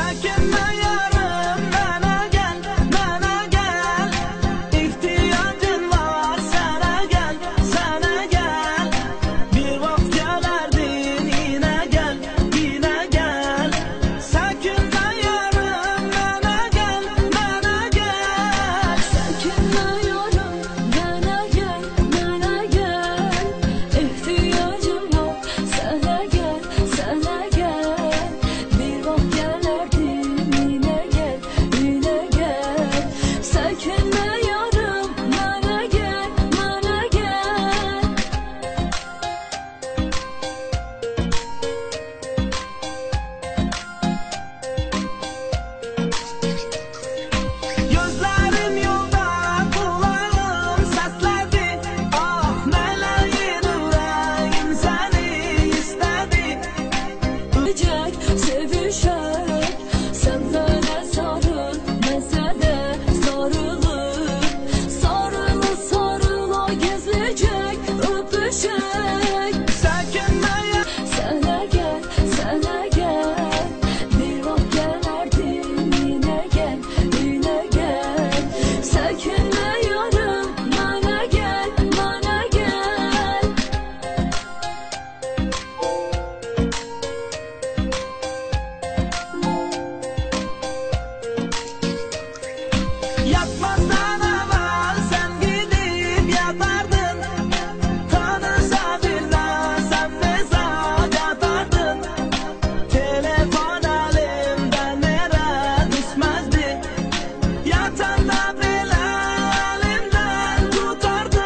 Çekinme yarım, bana gel, bana gel. İhtiyacın var, sana gel, sana gel. Bir vakit gelerdin, yine gel, yine gel. Çekinme yarım, bana gel, bana gel. Çekinme yarım, bana gel, bana gel. İhtiyacım yok, sana gel, sana gel. Bir vakit gelerdin, yine gel, yine gel. Çekinme yarım, bana gel, bana gel. Gözlerim yolda, kulağım sesledi. Ah meleğin yüreğim seni istedi. Sevecek, sevişek, sen böyle sarıl, mesele sarılır. Sarılı sarıla gizlicek, öpüşek. Çekinme Sana gel, sana gel. Bir vakit gelerdin, yine gel, yine gel. Çekinme yarım, bana gel, bana gel. yatmazdan evvel sen gidip yatardın. Tanısa bilmezsem mesaj atardın. Telefon elimden nere düşmezdi. Yatanda bile elimden tutardın.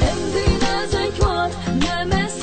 Elimde ne zevk var, ne mesaj.